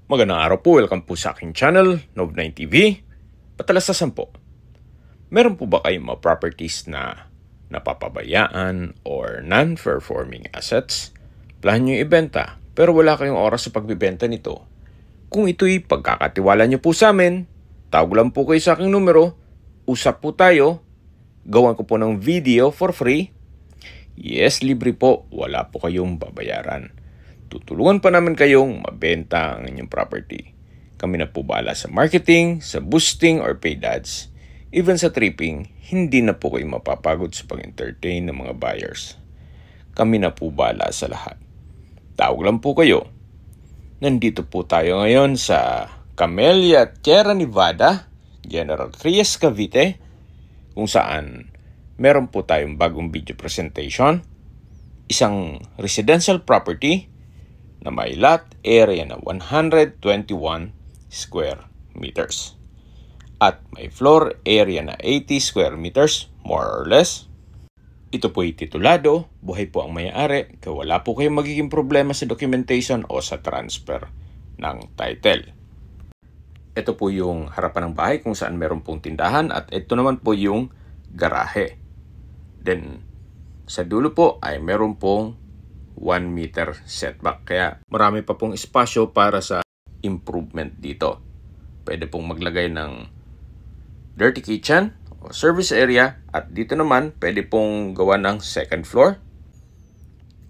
Magandang araw po, welcome po sa aking channel, Nov9 TV. Patalastasan po, meron po ba kayong mga properties na napapabayaan or non-performing assets? Plan nyo ibenta pero wala kayong oras sa pagbibenta nito. Kung ito'y pagkakatiwala nyo po sa amin, tawag lang po kayo sa aking numero, usap po tayo, gawan ko po ng video for free. Yes, libre po, wala po kayong babayaran. Tutulungan pa namin kayong mabenta ang inyong property. Kami na po bahala sa marketing, sa boosting or paid ads. Even sa tripping, hindi na po kayo mapapagod sa pag-entertain ng mga buyers. Kami na po bahala sa lahat. Tawag lang po kayo. Nandito po tayo ngayon sa Camellia, Sierra Nevada, General Trias, Cavite, kung saan meron po tayong bagong video presentation, isang residential property na may lot area na 121 square meters at may floor area na 80 square meters more or less. Ito po ay titulado, buhay po ang may-ari, kaya wala po kayong magiging problema sa documentation o sa transfer ng title. Ito po yung harapan ng bahay kung saan meron pong tindahan at ito naman po yung garahe. Then sa dulo po ay meron pong 1 meter setback. Kaya marami pa pong espasyo para sa improvement dito. Pwede pong maglagay ng dirty kitchen o service area at dito naman pwede pong gawa ng second floor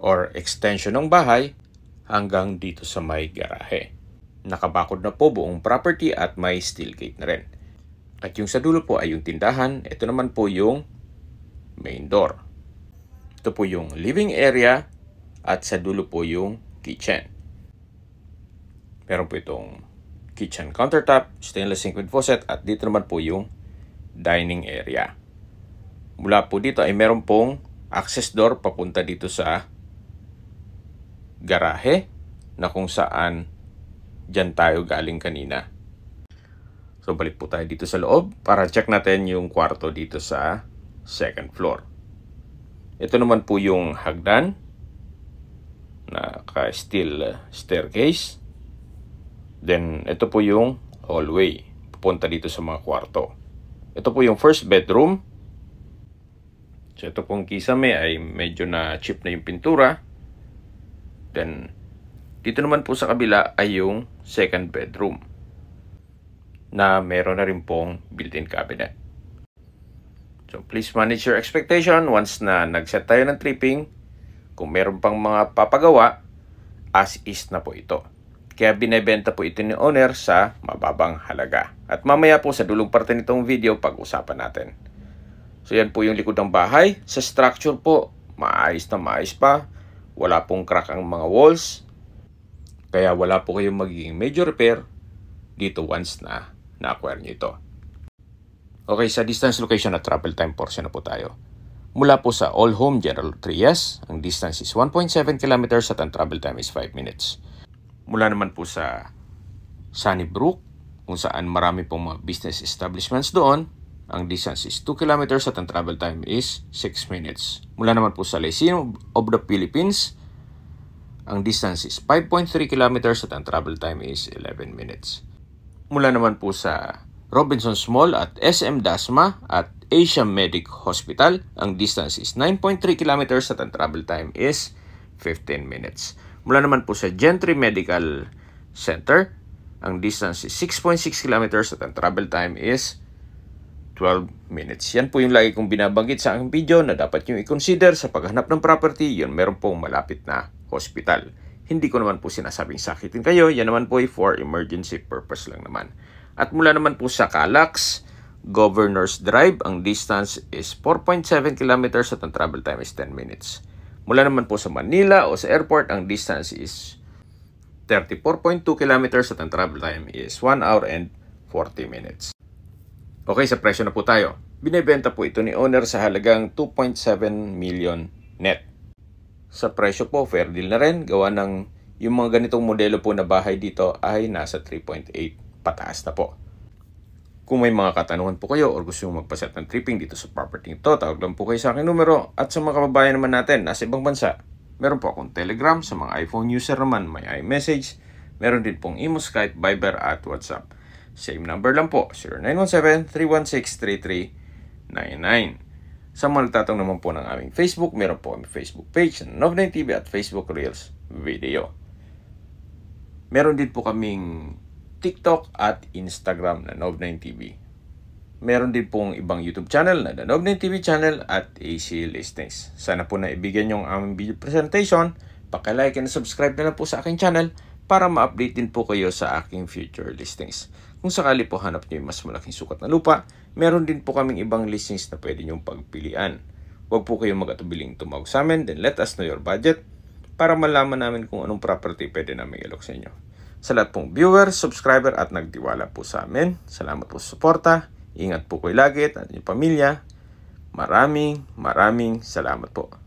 or extension ng bahay hanggang dito sa may garahe. Nakabakod na po buong property at may steel gate na rin. At yung sa dulo po ay yung tindahan. Ito naman po yung main door. Ito po yung living area at sa dulo po yung kitchen. Meron po itong kitchen countertop, stainless sink with faucet, at dito naman po yung dining area. Mula po dito ay meron pong access door papunta dito sa garahe na kung saan dyan tayo galing kanina. So balik po tayo dito sa loob para check natin yung kwarto dito sa second floor. Ito naman po yung hagdan na ka-steel staircase. Then, ito po yung hallway. Pupunta dito sa mga kwarto. Ito po yung first bedroom. So, ito pong kisame ay medyo na chip na yung pintura. Then, dito naman po sa kabila ay yung second bedroom na meron na rin pong built-in cabinet. So, please manage your expectation once na nag-set tayo ng tripping. Kung meron pang mga papagawa, as is na po ito. Kaya binebenta po ito ni owner sa mababang halaga. At mamaya po sa dulong parte nitong video, pag-usapan natin. So yan po yung likod ng bahay. Sa structure po, maayos na maayos pa. Wala pong crack ang mga walls. Kaya wala po kayong magiging major repair dito once na na-acquire nyo ito. Okay, sa distance, location at travel time portion na po tayo. Mula po sa All Home General Trias, ang distance is 1.7 kilometers at ang travel time is 5 minutes. Mula naman po sa Sunnybrook, kung saan marami pong mga business establishments doon, ang distance is 2 kilometers at ang travel time is 6 minutes. Mula naman po sa Lyceum of the Philippines, ang distance is 5.3 kilometers at ang travel time is 11 minutes. Mula naman po sa Robinsons Mall at SM Dasma at Asia Medic Hospital, ang distance is 9.3 kilometers at ang travel time is 15 minutes. Mula naman po sa Gentry Medical Center, ang distance is 6.6 kilometers at ang travel time is 12 minutes. Yan po yung lagi kong binabanggit sa aking video na dapat yung i-consider sa paghanap ng property. Yun, meron pong malapit na hospital. Hindi ko naman po sinasabing sakitin kayo. Yan naman po ay for emergency purpose lang naman. At mula naman po sa Calax Governor's Drive, ang distance is 4.7 kilometers at ang travel time is 10 minutes. Mula naman po sa Manila o sa airport, ang distance is 34.2 kilometers at ang travel time is 1 hour and 40 minutes. Okay, sa presyo na po tayo. Binebenta po ito ni owner sa halagang 2.7 million net. Sa presyo po, fair deal na rin. Gawa ng yung mga ganitong modelo po na bahay dito ay nasa 3.8 pataas na po. Kung may mga katanungan po kayo o gusto nyo magpaset ng tripping dito sa property ito, tawag lang po kayo sa aking numero. At sa mga kababayan naman natin nasa ibang bansa, meron po akong Telegram. Sa mga iPhone user naman, may iMessage. Meron din pong Imo, Skype, Viber at WhatsApp. Same number lang po, 0917-316-3399. Sa mga nagtatanong naman po ng aming Facebook, meron po kami Facebook page na Nov9 TV at Facebook Reels Video. Meron din po kaming TikTok at Instagram na Nov9 TV. Meron din pong ibang YouTube channel na The Nov9 TV channel at AC Listings. Sana po na ibigyan yung aming video presentation. Paki-like and subscribe na lang po sa aking channel para ma-update din po kayo sa aking future listings. Kung sakali po hanap nyo yung mas malaking sukat na lupa, meron din po kaming ibang listings na pwede nyong pagpilian. Huwag po kayong mag-atubiling tumawag sa amin, then let us know your budget para malaman namin kung anong property pwede namin ilok sa inyo. Sa lahat pong viewer, subscriber at nagtiwala po sa amin, salamat po sa suporta. Ingat po kayo lagi at inyong pamilya. Maraming salamat po.